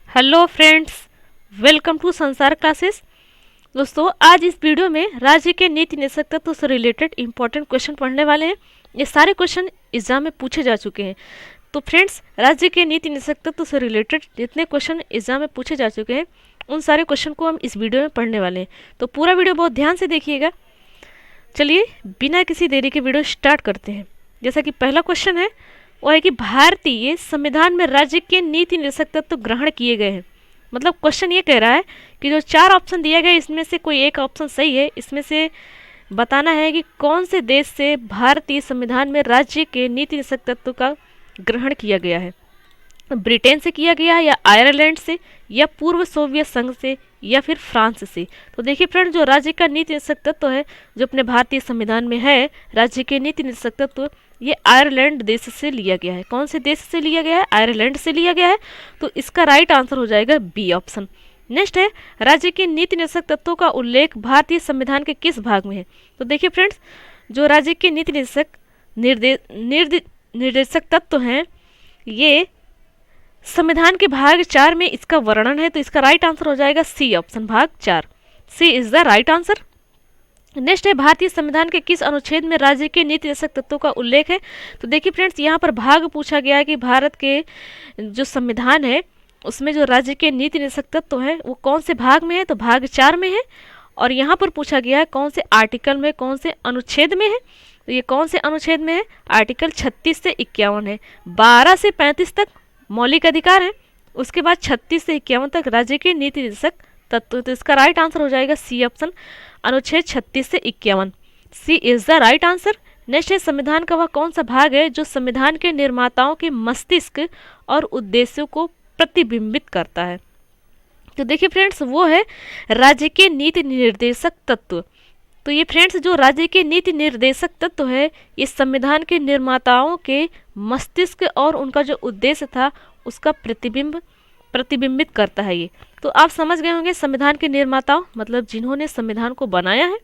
Hello friends, welcome to संसार classes. दोस्तों, आज इस वीडियो में राज्य के नीति निषेध तत्व से रिलेटेड इंपॉर्टेंट क्वेश्चन पढ़ने वाले हैं। ये सारे क्वेश्चन एग्जाम में पूछे जा चुके हैं। तो फ्रेंड्स, राज्य के नीति निषेध तत्व से रिलेटेड जितने क्वेश्चन एग्जाम में पूछे जा चुके हैं उन सारे क्वेश्चन को हम इस वीडियो में पढ़ने वाले हैं। तो पूरा वीडियो बहुत ध्यान से देखिएगा। चलिए बिना किसी देरी के वीडियो स्टार्ट करते हैं। जैसा कि पहला क्वेश्चन है वो है कि भारतीय संविधान में राज्य के नीति निषेध तत्व ग्रहण किए गए हैं। मतलब क्वेश्चन ये कह रहा है कि जो चार ऑप्शन दिया गया इसमें से कोई एक ऑप्शन सही है। इसमें से बताना है कि कौन से देश से भारतीय संविधान में राज्य के नीति निषेध तत्व का ग्रहण किया गया है। ब्रिटेन से किया गया या आयरलैंड से या पूर्व सोवियत संघ से या फिर फ्रांस से। तो देखिए फ्रेंड, जो राज्य का नीति निषेध तत्व है जो अपने भारतीय संविधान में है, राज्य के नीति निषेध तत्व, ये आयरलैंड देश से लिया गया है। कौन से देश से लिया गया है? आयरलैंड से लिया गया है। तो इसका राइट आंसर हो जाएगा बी ऑप्शन। नेक्स्ट है, राज्य के नीति निषेध तत्वों का उल्लेख भारतीय संविधान के किस भाग में है? तो देखिए फ्रेंड्स, जो राज्य के नीति निर्देशक तत्व हैं ये संविधान के भाग 4 में इसका वर्णन है। तो इसका राइट आंसर हो जाएगा सी ऑप्शन, भाग 4। C is the right answer. Next है, भारतीय संविधान के किस अनुच्छेद में राज्य के नीति निषेध तत्वों का उल्लेख है? तो देखिए फ्रेंड्स, यहाँ पर भाग पूछा गया है कि भारत के जो संविधान है उसमें जो राज्य के नीति निषेध तत्व है वो कौन से भाग में है? तो भाग 4 में है। और यहाँ पर पूछा गया है कौन से आर्टिकल में, कौन से अनुच्छेद में है। तो ये कौन से अनुच्छेद में है? आर्टिकल 36 से 51 है। 12 से 35 तक मौलिक अधिकार है, उसके बाद 36 से 51 तक राज्य के नीति निषेध तत्व। तो इसका राइट आंसर हो जाएगा सी ऑप्शन, अनुच्छेद 36 से 51। C is the right answer. Next है, संविधान का वह कौन सा भाग है जो संविधान के निर्माताओं के मस्तिष्क और उद्देश्यों को प्रतिबिंबित करता है? तो देखिए फ्रेंड्स, वो है राज्य के नीति निर्देशक तत्व। तो ये फ्रेंड्स, जो राज्य के नीति निर्देशक तत्व है ये संविधान के निर्माताओं के मस्तिष्क और उनका जो उद्देश्य था उसका प्रतिबिंबित करता है ये। तो आप समझ गए होंगे, संविधान के निर्माताओं मतलब जिन्होंने संविधान को बनाया है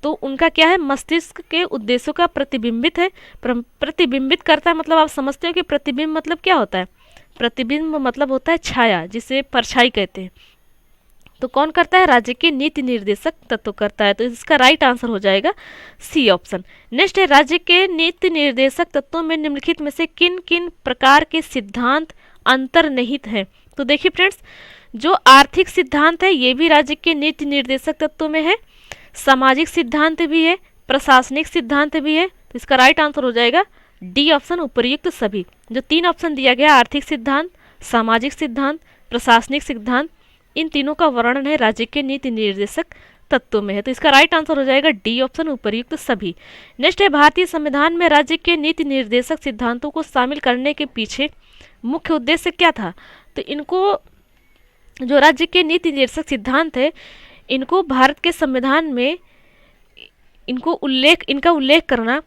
तो उनका क्या है? मस्तिष्क के उद्देश्यों का प्रतिबिंबित है, प्रतिबिंबित करता है। मतलब आप समझते हो कि प्रतिबिंब मतलब क्या होता है? प्रतिबिंब मतलब होता है छाया, जिसे परछाई कहते हैं। तो कौन करता है? राज्य के नीति निर्देशक तत्व करता है। तो इसका राइट आंसर हो जाएगा सी ऑप्शन। नेक्स्ट है, राज्य के नीति निर्देशक तत्वों में निम्नलिखित में से किन किन प्रकार के सिद्धांत अंतर्निहित हैं? तो देखिए फ्रेंड्स, जो आर्थिक सिद्धांत है ये भी राज्य के नीति निर्देशक तत्वों में है, सामाजिक सिद्धांत भी है, प्रशासनिक सिद्धांत भी है। तो इसका राइट आंसर हो जाएगा डी ऑप्शन, उपयुक्त सभी। जो 3 ऑप्शन दिया गया, आर्थिक सिद्धांत, सामाजिक सिद्धांत, प्रशासनिक सिद्धांत, इन तीनों का वर्णन है राज्य के नीति निर्देशक तत्वों में है। तो इसका राइट आंसर हो जाएगा डी ऑप्शन, उपयुक्त सभी। नेक्स्ट है, भारतीय संविधान में राज्य के नीति निर्देशक सिद्धांतों को शामिल करने के पीछे मुख्य उद्देश्य क्या था? तो इनको, जो राज्य के नीति निर्देशक सिद्धांत है, इनको भारत के संविधान में इनका उल्लेख करना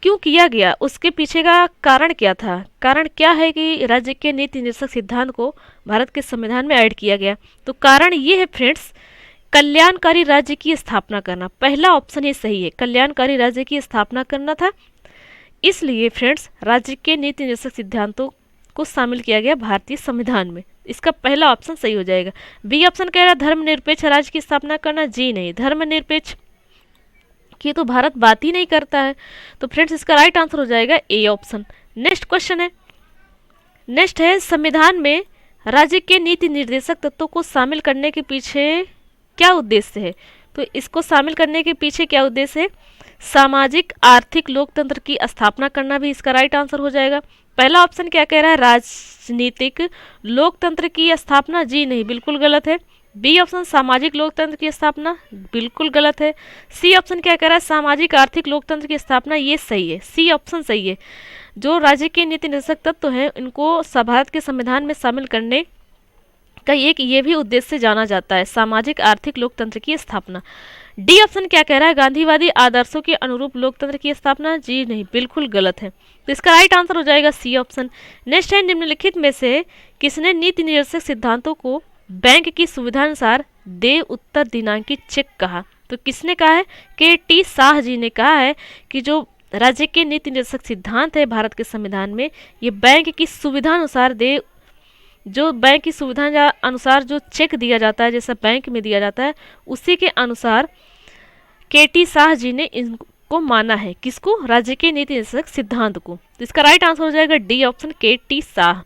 क्यों किया गया, उसके पीछे का कारण क्या था? कारण क्या है कि राज्य के नीति निर्देशक सिद्धांत को भारत के संविधान में ऐड किया गया? तो कारण ये है फ्रेंड्स, कल्याणकारी राज्य की स्थापना करना। पहला ऑप्शन ये सही है, कल्याणकारी राज्य की स्थापना करना था। इसलिए फ्रेंड्स, राज्य के नीति निर्देशक सिद्धांतों को शामिल किया गया भारतीय संविधान में। इसका पहला ऑप्शन सही हो जाएगा। बी ऑप्शन कह रहा है धर्मनिरपेक्ष राज्य की स्थापना करना। जी नहीं, धर्मनिरपेक्ष की तो भारत बात ही नहीं करता है। तो फ्रेंड्स, इसका राइट आंसर हो जाएगा ए ऑप्शन। नेक्स्ट क्वेश्चन है, नेक्स्ट है, संविधान में राज्य के नीति निर्देशक तत्वों को शामिल करने के पीछे क्या उद्देश्य है? तो इसको शामिल करने के पीछे क्या उद्देश्य है? सामाजिक आर्थिक लोकतंत्र की स्थापना करना भी इसका राइट आंसर हो जाएगा। पहला ऑप्शन क्या कह रहा है? राजनीतिक लोकतंत्र की स्थापना। जी नहीं, बिल्कुल गलत है। बी ऑप्शन, सामाजिक लोकतंत्र की स्थापना, बिल्कुल गलत है। सी ऑप्शन क्या कह रहा है? सामाजिक आर्थिक लोकतंत्र की स्थापना, ये सही है, सी ऑप्शन सही है। जो राज्य के नीति निर्देशक तत्व हैं इनको भारत के संविधान में शामिल करने का एक ये भी उद्देश्य जाना जाता है, सामाजिक आर्थिक लोकतंत्र की स्थापना। डी ऑप्शन क्या कह रहा है? गांधीवादी आदर्शों के अनुरूप लोकतंत्र की स्थापना। जी नहीं, बिल्कुल गलत है। तो इसका राइट आंसर हो जाएगा सी ऑप्शन। नेक्स्ट है, निम्नलिखित में से किसने नीति निर्देशक सिद्धांतों को बैंक की सुविधानुसार दे उत्तर दिनांकित चेक कहा? तो किसने कहा है? के टी शाह जी ने कहा है कि जो राज्य के नीति निर्देशक सिद्धांत है भारत के संविधान में, ये बैंक की सुविधा अनुसार जो बैंक की सुविधा अनुसार जो चेक दिया जाता है, जैसा बैंक में दिया जाता है, उसी के अनुसार केटी शाह जी ने इनको माना है। किसको? राज्य के नीति निर्देशक सिद्धांत को। तो इसका राइट आंसर हो जाएगा डी ऑप्शन, केटी शाह।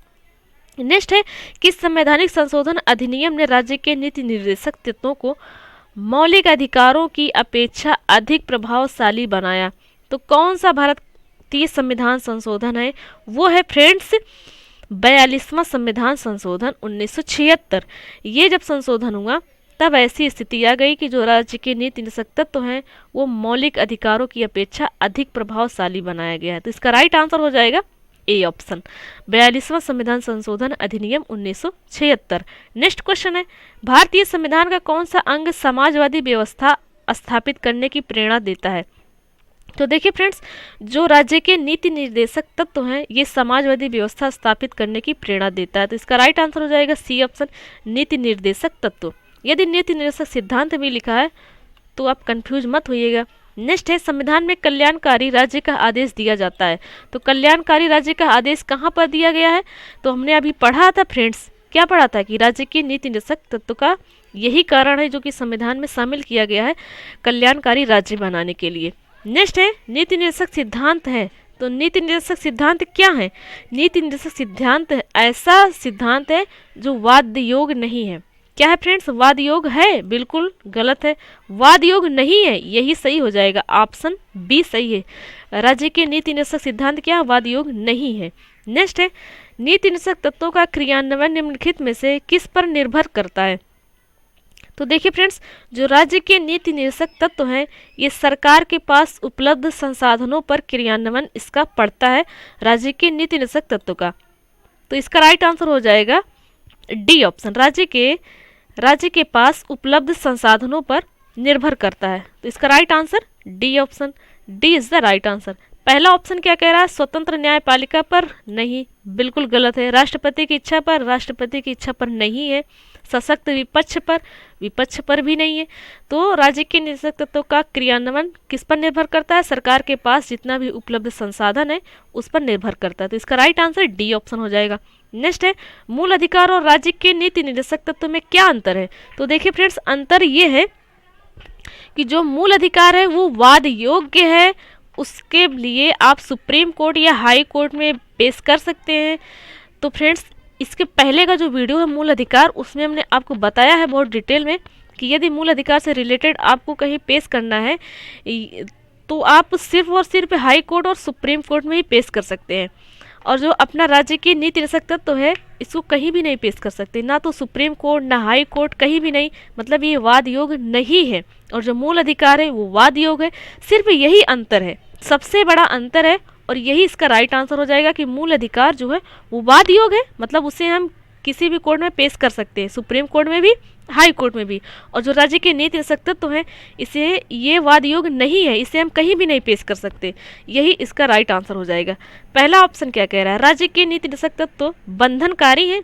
नेक्स्ट है, किस संवैधानिक संशोधन अधिनियम ने राज्य के नीति निर्देशक तत्वों को मौलिक अधिकारों की अपेक्षा अधिक प्रभावशाली बनाया? तो कौन सा भारतीय संविधान संशोधन है? वो है फ्रेंड्स 42वां संविधान संशोधन 1976। ये जब संशोधन हुआ तब ऐसी स्थिति आ गई कि जो राज्य के नीति निर्देशक तत्व हैं वो मौलिक अधिकारों की अपेक्षा अधिक प्रभावशाली बनाया गया है। तो इसका राइट आंसर हो जाएगा ए ऑप्शन, 42वां संविधान संशोधन अधिनियम 1976। नेक्स्ट क्वेश्चन है, भारतीय संविधान का कौन सा अंग समाजवादी व्यवस्था स्थापित करने की प्रेरणा देता है? तो देखिए फ्रेंड्स, जो राज्य के नीति निर्देशक तत्व हैं ये समाजवादी व्यवस्था स्थापित करने की प्रेरणा देता है। तो इसका राइट आंसर हो जाएगा सी ऑप्शन, नीति निर्देशक तत्व। यदि नीति निर्देशक सिद्धांत भी लिखा है तो आप कंफ्यूज मत होइएगा। नेक्स्ट है, संविधान में कल्याणकारी राज्य का आदेश दिया जाता है। तो कल्याणकारी राज्य का आदेश कहाँ पर दिया गया है? तो हमने अभी पढ़ा था फ्रेंड्स, क्या पढ़ा था कि राज्य के नीति निर्देशक तत्व का यही कारण है जो कि संविधान में शामिल किया गया है कल्याणकारी राज्य बनाने के लिए। नेक्स्ट है, नीति निर्देशक सिद्धांत है। तो नीति निर्देशक सिद्धांत क्या है? नीति निर्देशक सिद्धांत ऐसा सिद्धांत है जो वाद योग नहीं है। क्या है फ्रेंड्स? वाद योग है? बिल्कुल गलत है, वाद योग नहीं है, यही सही हो जाएगा, ऑप्शन बी सही है। राज्य के नीति निर्देशक सिद्धांत क्या? वाद योग नहीं है। नेक्स्ट है, नीति निर्देशक तत्वों का क्रियान्वयन निम्नलिखित में से किस पर निर्भर करता है? तो देखिए फ्रेंड्स, जो राज्य के नीति निर्देशक तत्व हैं ये सरकार के पास उपलब्ध संसाधनों पर क्रियान्वयन इसका पड़ता है, राज्य के नीति निर्देशक तत्व का। तो इसका राइट आंसर हो जाएगा डी ऑप्शन, राज्य के पास उपलब्ध संसाधनों पर निर्भर करता है। तो इसका right answer D option, D is the right answer. पहला ऑप्शन क्या कह रहा है? स्वतंत्र न्यायपालिका पर? नहीं, बिल्कुल गलत है। राष्ट्रपति की इच्छा पर? राष्ट्रपति की इच्छा पर नहीं है। सशक्त विपक्ष पर? विपक्ष पर भी नहीं है। तो राज्य के निर्देशक तत्वों का क्रियान्वयन किस पर निर्भर करता है? सरकार के पास जितना भी उपलब्ध संसाधन है उस पर निर्भर करता है। तो इसका राइट आंसर डी ऑप्शन हो जाएगा। नेक्स्ट है, मूल अधिकार और राज्य के नीति निर्देशक तत्व में क्या अंतर है? तो देखिए फ्रेंड्स, अंतर ये है कि जो मूल अधिकार है वो वाद योग्य है, उसके लिए आप सुप्रीम कोर्ट या हाई कोर्ट में पेश कर सकते हैं। तो फ्रेंड्स, इसके पहले का जो वीडियो है मूल अधिकार, उसमें हमने आपको बताया है बहुत डिटेल में कि यदि मूल अधिकार से रिलेटेड आपको कहीं पेश करना है तो आप सिर्फ और सिर्फ हाई कोर्ट और सुप्रीम कोर्ट में ही पेश कर सकते हैं। और जो अपना राज्य की नीति निर्देशक तत्व है इसको कहीं भी नहीं पेश कर सकते, ना तो सुप्रीम कोर्ट ना हाई कोर्ट, कहीं भी नहीं, मतलब ये वाद योग नहीं है। और जो मूल अधिकार है वो वाद योग है, सिर्फ यही अंतर है, सबसे बड़ा अंतर है। और यही इसका राइट आंसर हो जाएगा कि मूल अधिकार जो है वो वाद योग है, मतलब उसे हम किसी भी कोर्ट में पेश कर सकते हैं, सुप्रीम कोर्ट में भी हाई कोर्ट में भी। और जो राज्य के नीति निर्देशक तत्व है इसे ये वाद योग नहीं है, इसे हम कहीं भी नहीं पेश कर सकते, यही इसका राइट आंसर हो जाएगा। पहला ऑप्शन क्या कह रहा है? राज्य के नीति निर्देशक तत्व बंधनकारी है?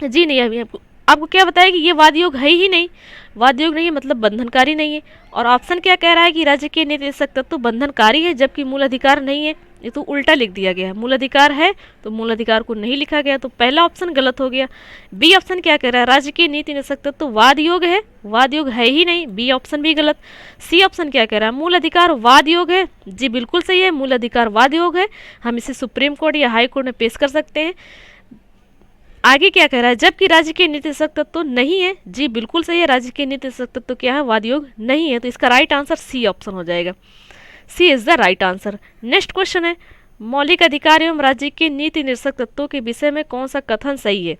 जी नहीं, अभी आपको क्या बताया कि ये वाद योग है ही नहीं, वाद योग नहीं है मतलब बंधनकारी नहीं है। और ऑप्शन क्या कह रहा है कि राज्य के नीति निर्देशक तत्व बंधनकारी है जबकि मूल अधिकार नहीं है। ये तो उल्टा लिख दिया गया है, मूल अधिकार है तो मूल अधिकार को नहीं लिखा गया, तो पहला ऑप्शन गलत हो गया। बी ऑप्शन क्या कह रहा है? राज्य के नीति निर्देशक तत्व वाद योग है? वाद योग है ही नहीं, बी ऑप्शन भी गलत। सी ऑप्शन क्या कह रहा है? मूल अधिकार वाद योग है? जी बिल्कुल सही है, मूल अधिकार वाद योग है, हम इसे सुप्रीम कोर्ट या हाई कोर्ट में पेश कर सकते हैं। आगे क्या कह रहा है? जबकि राज्य के नीति निर्देशक तत्व नहीं है? जी बिल्कुल सही है, राज्य के नीति निर्देशक तत्व क्या है? वाद योग नहीं है। तो इसका राइट आंसर सी ऑप्शन हो जाएगा, C is the right answer. Next question है, मौलिक अधिकार एवं राज्य के नीति निर्देशक तत्वों के विषय में कौन सा कथन सही है?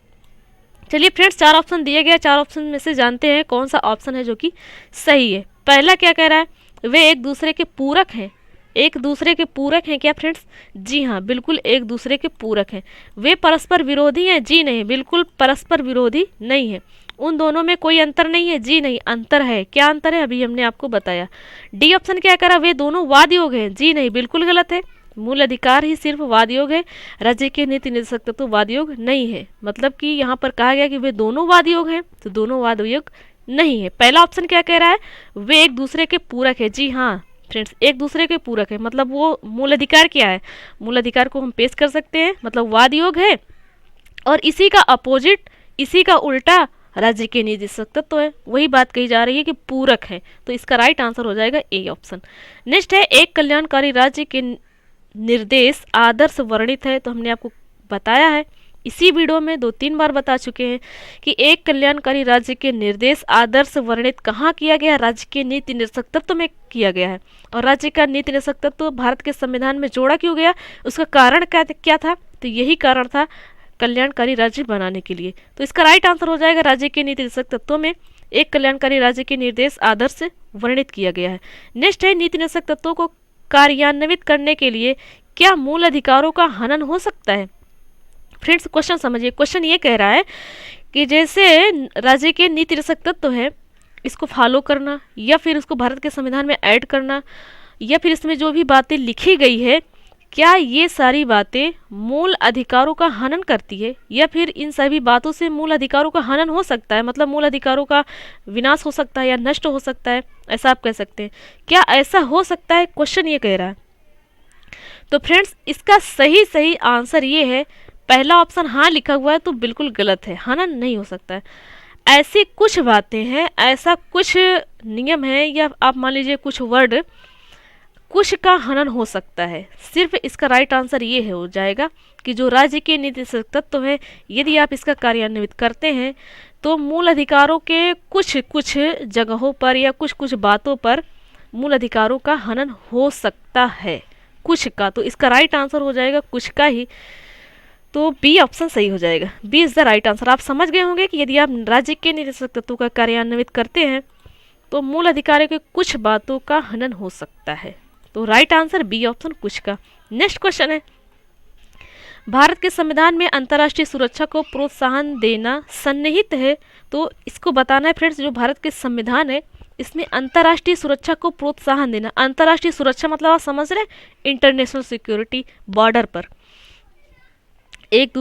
चलिए फ्रेंड्स, 4 ऑप्शन दिए गए, 4 ऑप्शन में से जानते हैं कौन सा ऑप्शन है जो कि सही है। पहला क्या कह रहा है? वे एक दूसरे के पूरक हैं। एक दूसरे के पूरक हैं क्या फ्रेंड्स? जी हाँ, बिल्कुल एक दूसरे के पूरक हैं। वे परस्पर विरोधी हैं? जी नहीं, बिल्कुल परस्पर विरोधी नहीं है। उन दोनों में कोई अंतर नहीं है? जी नहीं, अंतर है। क्या अंतर है? अभी हमने आपको बताया। डी ऑप्शन क्या करा? वे दोनों वाद योग हैं? जी नहीं, बिल्कुल गलत है, मूल अधिकार ही सिर्फ वाद योग है, राज्य के नीति निर्देशक तत्व तो वाद योग नहीं है। मतलब कि यहाँ पर कहा गया कि वे दोनों वाद योग हैं, तो दोनों वाद योग नहीं है। पहला ऑप्शन क्या कह रहा है? वे एक दूसरे के पूरक है। जी हाँ फ्रेंड्स, एक दूसरे के पूरक है, मतलब वो मूल अधिकार क्या है? मूल अधिकार को हम पेश कर सकते हैं, मतलब वाद योग है। और इसी का अपोजिट, इसी का उल्टा राज्य के निर्देशक तत्व है। वही बात कही जा रही है कि पूरक है, तो इसका राइट आंसर हो जाएगा ए ऑप्शन। नेक्स्ट है एक कल्याणकारी राज्य के निर्देश आदर्श वर्णित है। तो हमने आपको बताया है, इसी वीडियो में 2-3 बार बता चुके हैं कि एक कल्याणकारी राज्य के निर्देश आदर्श वर्णित कहाँ किया गया, राज्य के नीति निर्देशक तत्व में किया गया है। और राज्य का नीति निर्देशक तत्व भारत के संविधान में जोड़ा क्यों गया, उसका कारण क्या था, तो यही कारण था कल्याणकारी राज्य बनाने के लिए। तो इसका राइट आंसर हो जाएगा राज्य के नीति निर्देशक तत्वों में एक कल्याणकारी राज्य के निर्देश आदर्श वर्णित किया गया है। नेक्स्ट है नीति निर्देशक तत्वों को कार्यान्वित करने के लिए क्या मूल अधिकारों का हनन हो सकता है। फ्रेंड्स क्वेश्चन समझिए, क्वेश्चन ये कह रहा है कि जैसे राज्य के नीति निर्देशक तत्व है, इसको फॉलो करना या फिर उसको भारत के संविधान में ऐड करना या फिर इसमें जो भी बातें लिखी गई है, क्या ये सारी बातें मूल अधिकारों का हनन करती है या फिर इन सभी बातों से मूल अधिकारों का हनन हो सकता है, मतलब मूल अधिकारों का विनाश हो सकता है या नष्ट हो सकता है, ऐसा आप कह सकते हैं। क्या ऐसा हो सकता है, क्वेश्चन ये कह रहा है। तो फ्रेंड्स इसका सही आंसर ये है, पहला ऑप्शन हाँ लिखा हुआ है तो बिल्कुल गलत है, हनन नहीं हो सकता है। ऐसी कुछ बातें हैं, ऐसा कुछ नियम है या आप मान लीजिए कुछ वर्ड, कुछ का हनन हो सकता है। सिर्फ इसका राइट आंसर ये हो जाएगा कि जो राज्य के नीति निर्देशक तत्व है, यदि आप इसका कार्यान्वित करते हैं तो मूल अधिकारों के कुछ जगहों पर या कुछ बातों पर मूल अधिकारों का हनन हो सकता है, कुछ का। तो इसका राइट आंसर हो जाएगा कुछ का ही, तो बी ऑप्शन सही हो जाएगा। B is the right answer. आप समझ गए होंगे कि यदि आप राज्य के निर्देशक तत्वों का कार्यान्वित करते हैं तो मूल अधिकारों के कुछ बातों का हनन हो सकता है। तो राइट आंसर बी ऑप्शन कुछ का। नेक्स्ट क्वेश्चन है, भारत के संविधान में अंतर्राष्ट्रीय सुरक्षा को प्रोत्साहन देना सन्निहित है। तो इसको बताना है फ्रेंड्स, जो भारत के संविधान है इसमें अंतर्राष्ट्रीय सुरक्षा को प्रोत्साहन देना। अंतर्राष्ट्रीय सुरक्षा मतलब आप समझ रहे, इंटरनेशनल सिक्योरिटी, बॉर्डर पर एक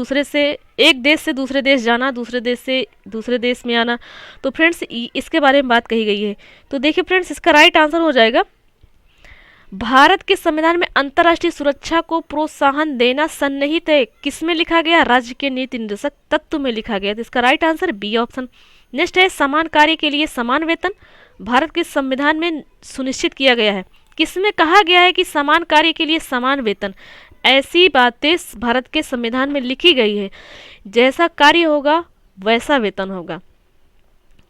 देश से दूसरे देश जाना, दूसरे देश से दूसरे देश में आना। तो फ्रेंड्स इसके बारे में बात कही गई है। तो देखिए फ्रेंड्स इसका राइट आंसर हो जाएगा, भारत के संविधान में अंतर्राष्ट्रीय सुरक्षा को प्रोत्साहन देना सन्निहित है। किसमें लिखा गया, राज्य के नीति निर्देशक तत्व में लिखा गया। तो इसका right answer B option. Next है समान कार्य के लिए समान वेतन भारत के संविधान में सुनिश्चित किया गया है। किसमें कहा गया है कि समान कार्य के लिए समान वेतन, ऐसी बातें भारत के संविधान में लिखी गई है, जैसा कार्य होगा वैसा वेतन होगा।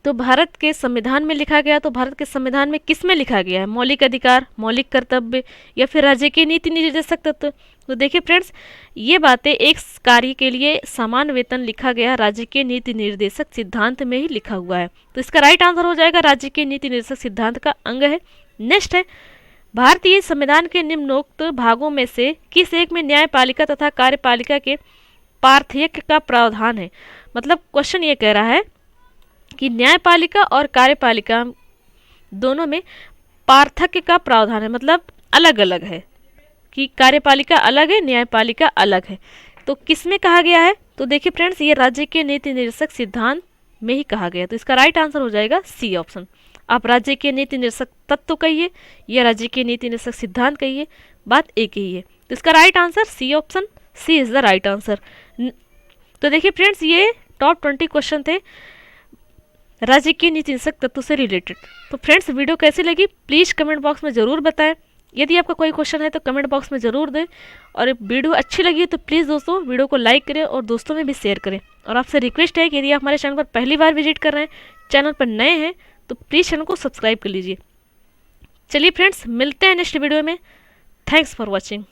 तो भारत के संविधान में लिखा गया, तो भारत के संविधान में किस में लिखा गया है, मौलिक अधिकार, मौलिक कर्तव्य या फिर राज्य के नीति निर्देशक तत्व। तो देखिए फ्रेंड्स ये बातें एक कार्य के लिए समान वेतन लिखा गया राज्य के नीति निर्देशक सिद्धांत में ही लिखा हुआ है। तो इसका राइट आंसर हो जाएगा राज्य के नीति निर्देशक सिद्धांत का अंग है। नेक्स्ट है, भारतीय संविधान के निम्नोक्त भागों में से किस एक में न्यायपालिका तथा कार्यपालिका के पार्थक्य का प्रावधान है। मतलब क्वेश्चन ये कह रहा है कि न्यायपालिका और कार्यपालिका दोनों में पार्थक्य का प्रावधान है, मतलब अलग अलग है, कि कार्यपालिका अलग है, न्यायपालिका अलग है। तो किस में कहा गया है, तो देखिए फ्रेंड्स ये राज्य के नीति निर्देशक सिद्धांत में ही कहा गया। तो इसका राइट आंसर हो जाएगा सी ऑप्शन। आप राज्य के नीति निर्देशक तत्व कहिए या राज्य के नीति निर्देशक सिद्धांत कहिए, बात एक ही है। तो इसका right answer C option, C is the right answer. तो देखिए फ्रेंड्स ये टॉप 20 क्वेश्चन थे राज्य के नीति निर्देशक तत्व से रिलेटेड। तो फ्रेंड्स वीडियो कैसी लगी प्लीज़ कमेंट बॉक्स में ज़रूर बताएं। यदि आपका कोई क्वेश्चन है तो कमेंट बॉक्स में ज़रूर दें, और वीडियो अच्छी लगी तो प्लीज़ दोस्तों वीडियो को लाइक करें और दोस्तों में भी शेयर करें। और आपसे रिक्वेस्ट है कि यदि आप हमारे चैनल पर पहली बार विजिट कर रहे हैं, चैनल पर नए हैं, तो प्लीज़ चैनल को सब्सक्राइब कर लीजिए। चलिए फ्रेंड्स मिलते हैं नेक्स्ट वीडियो में। Thanks for watching.